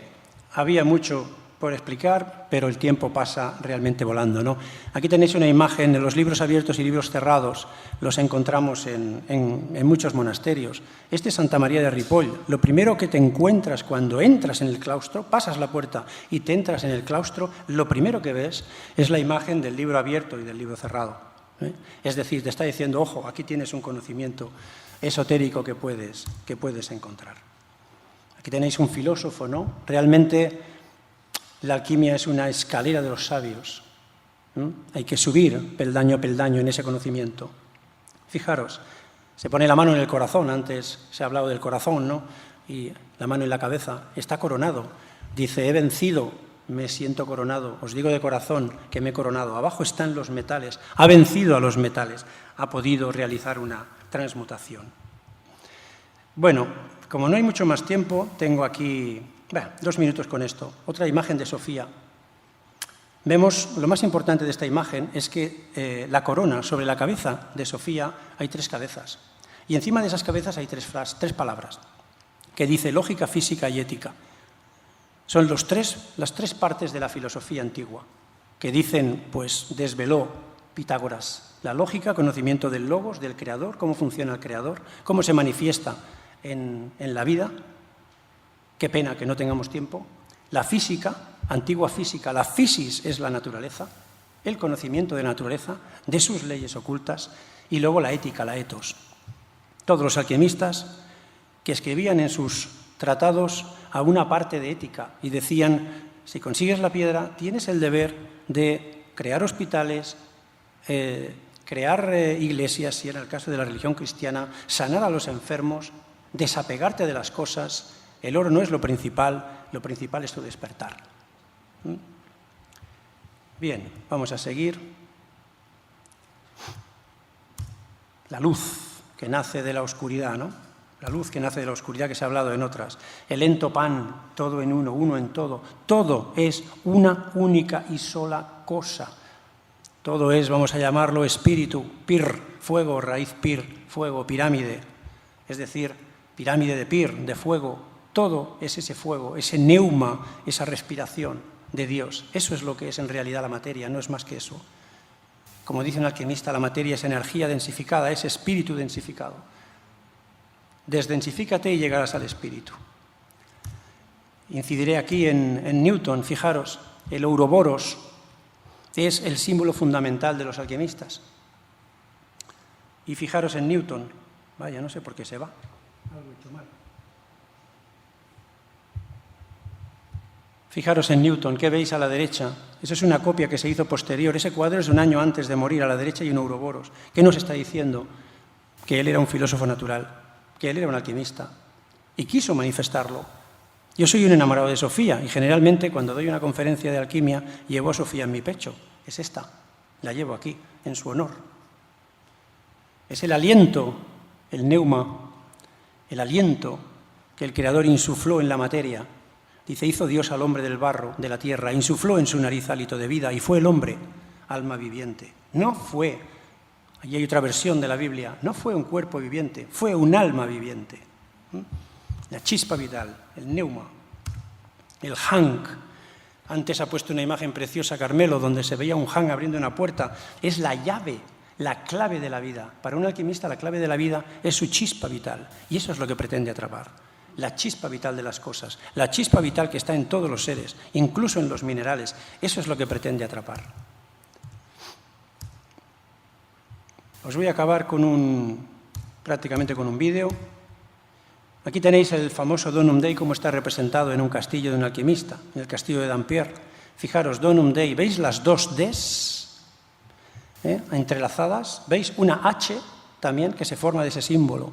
había mucho por explicar, pero el tiempo pasa realmente volando, ¿no? Aquí tenéis una imagen de los libros abiertos y libros cerrados. Los encontramos en muchos monasterios. Este es Santa María de Ripoll. Lo primero que te encuentras cuando entras en el claustro, pasas la puerta y te entras en el claustro, lo primero que ves es la imagen del libro abierto y del libro cerrado. Es decir, te está diciendo, ojo, aquí tienes un conocimiento esotérico que puedes encontrar. Aquí tenéis un filósofo, ¿no? Realmente la alquimia es una escalera de los sabios. Hay que subir peldaño a peldaño en ese conocimiento. Fijaros, se pone la mano en el corazón, antes se ha hablado del corazón, ¿no? Y la mano en la cabeza, está coronado. Dice, he vencido, me siento coronado. Os digo de corazón que me he coronado. Abajo están los metales, ha vencido a los metales, ha podido realizar una transmutación. Bueno, como no hay mucho más tiempo, tengo aquí 2 minutos con esto. Otra imagen de Sofía. Vemos, lo más importante de esta imagen es que la corona, sobre la cabeza de Sofía, hay 3 cabezas. Y encima de esas cabezas hay 3 palabras, que dice lógica, física y ética. Son las tres partes de la filosofía antigua, que dicen, pues desveló Pitágoras la lógica, conocimiento del logos, del creador, cómo funciona el creador, cómo se manifiesta en la vida. Qué pena que no tengamos tiempo. La física, antigua física, la physis es la naturaleza, el conocimiento de la naturaleza, de sus leyes ocultas, y luego la ética, la ethos. Todos los alquimistas que escribían en sus tratados a una parte de ética y decían, si consigues la piedra, tienes el deber de crear hospitales, crear iglesias, si era el caso de la religión cristiana, sanar a los enfermos, desapegarte de las cosas. El oro no es lo principal es tu despertar. Bien, vamos a seguir. La luz que nace de la oscuridad, ¿no? La luz que nace de la oscuridad que se ha hablado en otras. El entopan, todo en uno, uno en todo. Todo es una única y sola cosa. Todo es, vamos a llamarlo, espíritu, pir, fuego, raíz pir, fuego, pirámide. Es decir, pirámide de pir, de fuego. Todo es ese fuego, ese neuma, esa respiración de Dios. Eso es lo que es en realidad la materia, no es más que eso. Como dice un alquimista, la materia es energía densificada, es espíritu densificado. Desdensifícate y llegarás al espíritu. Incidiré aquí en Newton, fijaros, el ouroboros es el símbolo fundamental de los alquimistas. Y fijaros en Newton, vaya, no sé por qué se va, algo he hecho mal. Fijaros en Newton, ¿qué veis a la derecha? Eso es una copia que se hizo posterior. Ese cuadro es de un año antes de morir. A la derecha hay un ouroboros. ¿Qué nos está diciendo? Que él era un filósofo natural, que él era un alquimista y quiso manifestarlo. Yo soy un enamorado de Sofía y generalmente cuando doy una conferencia de alquimia llevo a Sofía en mi pecho. Es esta, la llevo aquí, en su honor. Es el aliento, el neuma, el aliento que el Creador insufló en la materia. Dice, hizo Dios al hombre del barro, de la tierra, insufló en su nariz hálito de vida y fue el hombre, alma viviente. No fue, allí hay otra versión de la Biblia, no fue un cuerpo viviente, fue un alma viviente. La chispa vital, el neuma, el hank. Antes ha puesto una imagen preciosa Carmelo donde se veía un hank abriendo una puerta. Es la llave, la clave de la vida. Para un alquimista la clave de la vida es su chispa vital y eso es lo que pretende atrapar. La chispa vital de las cosas, la chispa vital que está en todos los seres, incluso en los minerales. Eso es lo que pretende atrapar. Os voy a acabar prácticamente con un vídeo. Aquí tenéis el famoso Donum Dei, como está representado en un castillo de un alquimista, en el castillo de Dampierre. Fijaros, Donum Dei, ¿veis las dos Ds entrelazadas? ¿Veis una H también que se forma de ese símbolo?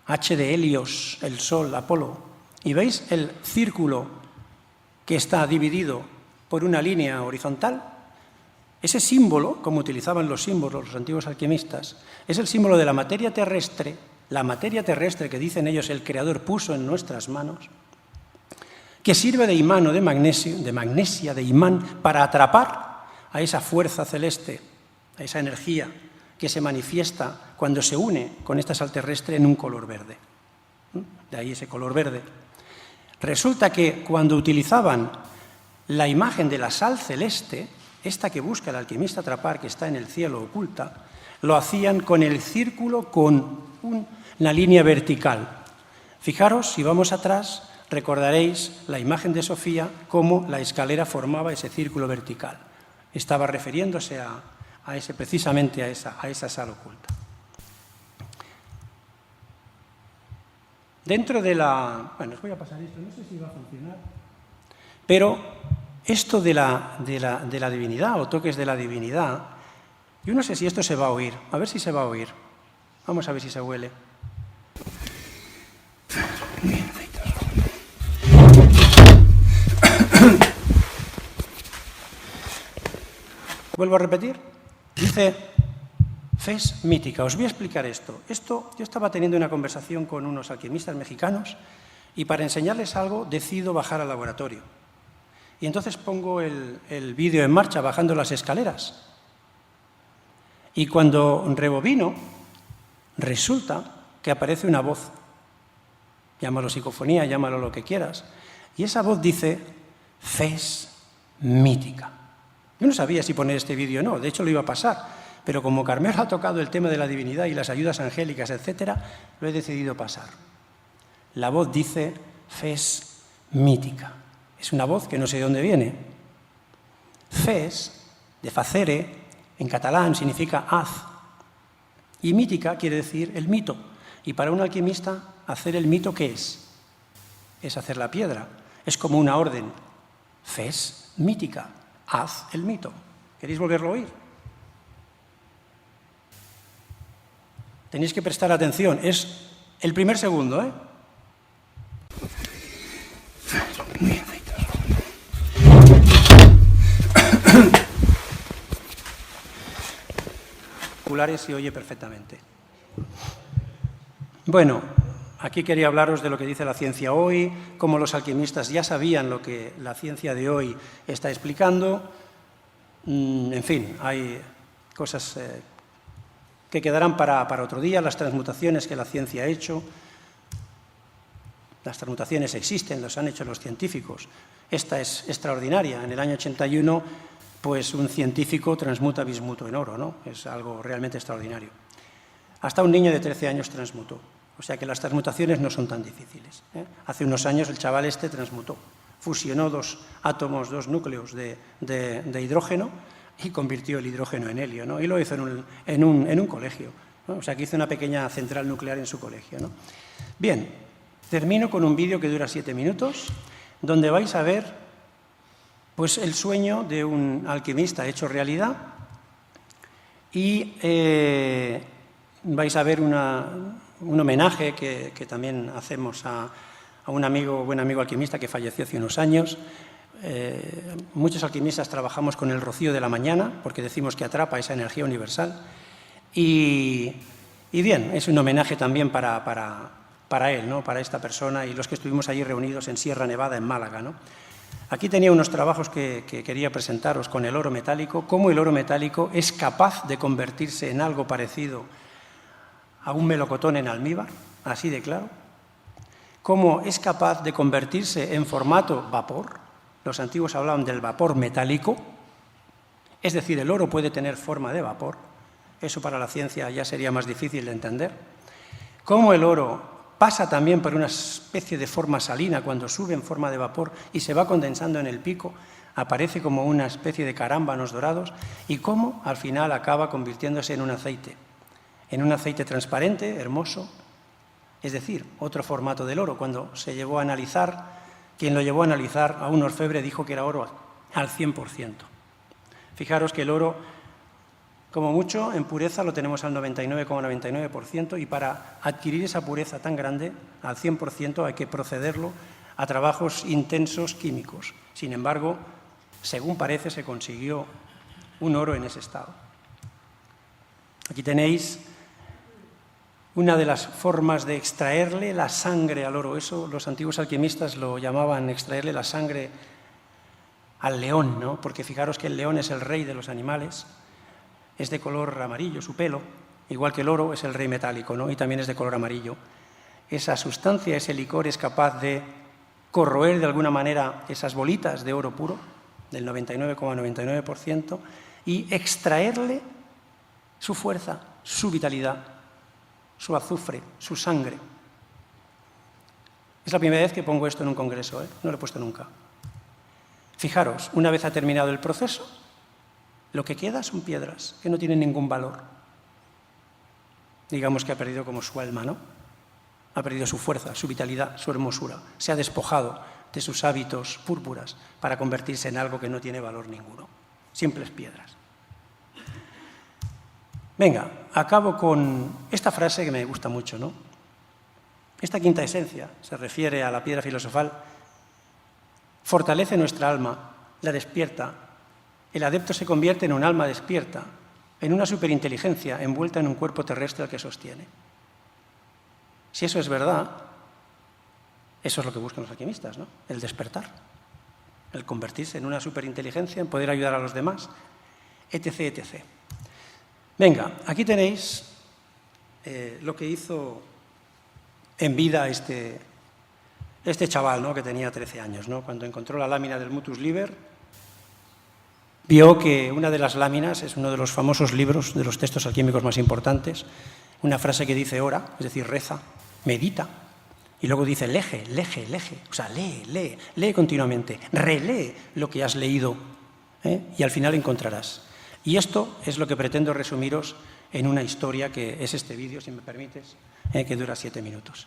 H de Helios, el Sol, Apolo. ¿Y veis el círculo que está dividido por una línea horizontal? Ese símbolo, como utilizaban los símbolos los antiguos alquimistas, es el símbolo de la materia terrestre que dicen ellos el Creador puso en nuestras manos, que sirve de imán o de magnesia, de imán, para atrapar a esa fuerza celeste, a esa energía que se manifiesta cuando se une con esta sal terrestre en un color verde. De ahí ese color verde. Resulta que cuando utilizaban la imagen de la sal celeste, esta que busca el alquimista atrapar, que está en el cielo oculta, lo hacían con el círculo con una línea vertical. Fijaros, si vamos atrás, recordaréis la imagen de Sofía, cómo la escalera formaba ese círculo vertical. Estaba refiriéndose precisamente a esa sal oculta. Dentro de la... Bueno, os voy a pasar esto, no sé si va a funcionar, pero esto de la divinidad o toques de la divinidad, yo no sé si esto se va a oír. A ver si se va a oír. Vamos a ver si se huele. Vuelvo a repetir. Dice Fes mítica. Os voy a explicar esto. Yo estaba teniendo una conversación con unos alquimistas mexicanos y para enseñarles algo decido bajar al laboratorio. Y entonces pongo el vídeo en marcha bajando las escaleras. Y cuando rebobino, resulta que aparece una voz. Llámalo psicofonía, llámalo lo que quieras. Y esa voz dice, Fes mítica. Yo no sabía si poner este vídeo o no, de hecho lo iba a pasar. Pero como Carmelo ha tocado el tema de la divinidad y las ayudas angélicas, etc., lo he decidido pasar. La voz dice, Fes mítica. Es una voz que no sé de dónde viene. Fes, de facere, en catalán significa haz. Y mítica quiere decir el mito. Y para un alquimista, hacer el mito, ¿qué es? Es hacer la piedra. Es como una orden. Fes mítica. Haz el mito. ¿Queréis volverlo a oír? Tenéis que prestar atención. Es el primer segundo, ¿eh? Se oye perfectamente. Bueno, aquí quería hablaros de lo que dice la ciencia hoy, cómo los alquimistas ya sabían lo que la ciencia de hoy está explicando. En fin, hay cosas que quedarán para otro día, las transmutaciones que la ciencia ha hecho. Las transmutaciones existen, las han hecho los científicos. Esta es extraordinaria. En el año 81, pues un científico transmuta bismuto en oro, ¿no? Es algo realmente extraordinario. Hasta un niño de 13 años transmutó. O sea que las transmutaciones no son tan difíciles, ¿eh? Hace unos años el chaval este transmutó. Fusionó dos átomos, dos núcleos de hidrógeno y convirtió el hidrógeno en helio, ¿no? Y lo hizo en un colegio, ¿no? O sea que hizo una pequeña central nuclear en su colegio, ¿no? Bien, termino con un vídeo que dura 7 minutos, donde vais a ver pues el sueño de un alquimista hecho realidad y vais a ver un homenaje que también hacemos a un buen amigo alquimista que falleció hace unos años. Muchos alquimistas trabajamos con el rocío de la mañana porque decimos que atrapa esa energía universal y bien, es un homenaje también para él, ¿no? Para esta persona y los que estuvimos allí reunidos en Sierra Nevada, en Málaga, ¿no? Aquí tenía unos trabajos que quería presentaros con el oro metálico, cómo el oro metálico es capaz de convertirse en algo parecido a un melocotón en almíbar, así de claro, cómo es capaz de convertirse en formato vapor. Los antiguos hablaban del vapor metálico, es decir, el oro puede tener forma de vapor, eso para la ciencia ya sería más difícil de entender. Cómo el oro pasa también por una especie de forma salina cuando sube en forma de vapor y se va condensando en el pico, aparece como una especie de carámbanos dorados y cómo al final acaba convirtiéndose en un aceite. en un aceite transparente, hermoso. Es decir, otro formato del oro. Cuando se llevó a analizar, quien lo llevó a analizar a un orfebre dijo que era oro al 100%. Fijaros que el oro, como mucho, en pureza lo tenemos al 99,99% y para adquirir esa pureza tan grande, al 100%, hay que procederlo a trabajos intensos químicos. Sin embargo, según parece, se consiguió un oro en ese estado. Aquí tenéis una de las formas de extraerle la sangre al oro. Eso los antiguos alquimistas lo llamaban extraerle la sangre al león, ¿no? Porque fijaros que el león es el rey de los animales, es de color amarillo su pelo, igual que el oro es el rey metálico, ¿no? Y también es de color amarillo. Esa sustancia, ese licor, es capaz de corroer de alguna manera esas bolitas de oro puro, del 99,99%, y extraerle su fuerza, su vitalidad, su azufre, su sangre. Es la primera vez que pongo esto en un congreso, no lo he puesto nunca. Fijaros, una vez ha terminado el proceso, lo que queda son piedras que no tienen ningún valor. Digamos que ha perdido como su alma, ¿no? Ha perdido su fuerza, su vitalidad, su hermosura. Se ha despojado de sus hábitos púrpuras para convertirse en algo que no tiene valor ninguno. Simples piedras. Venga, acabo con esta frase que me gusta mucho, ¿no? Esta quinta esencia se refiere a la piedra filosofal. Fortalece nuestra alma, la despierta. El adepto se convierte en un alma despierta, en una superinteligencia envuelta en un cuerpo terrestre al que sostiene. Si eso es verdad, eso es lo que buscan los alquimistas, ¿no? El despertar, el convertirse en una superinteligencia, en poder ayudar a los demás, etc., etc. Venga, aquí tenéis lo que hizo en vida este chaval, ¿no? Que tenía 13 años, ¿no? Cuando encontró la lámina del Mutus Liber, vio que una de las láminas es uno de los famosos libros, de los textos alquímicos más importantes, una frase que dice ora, es decir, reza, medita, y luego dice leje, leje, leje, o sea, lee continuamente, relee lo que has leído, y al final encontrarás. Y esto es lo que pretendo resumiros en una historia que es este vídeo, si me permites, que dura 7 minutos.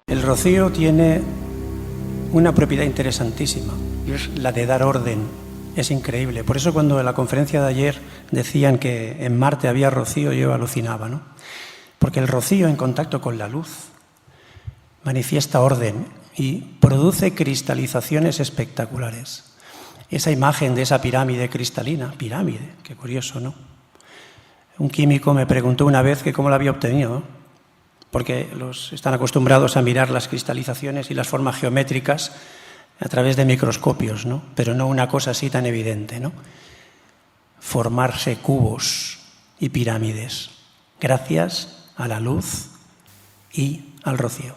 El rocío tiene una propiedad interesantísima, y es la de dar orden. Es increíble. Por eso cuando en la conferencia de ayer decían que en Marte había rocío, yo alucinaba, ¿no? Porque el rocío en contacto con la luz manifiesta orden y produce cristalizaciones espectaculares. Esa imagen de esa pirámide cristalina, pirámide, qué curioso, ¿no? Un químico me preguntó una vez que cómo la había obtenido, ¿no? Porque están acostumbrados a mirar las cristalizaciones y las formas geométricas a través de microscopios, ¿no? Pero no una cosa así tan evidente, ¿no? Formarse cubos y pirámides gracias a la luz y al rocío.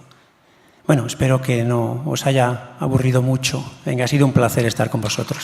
Bueno, espero que no os haya aburrido mucho. Venga, ha sido un placer estar con vosotros.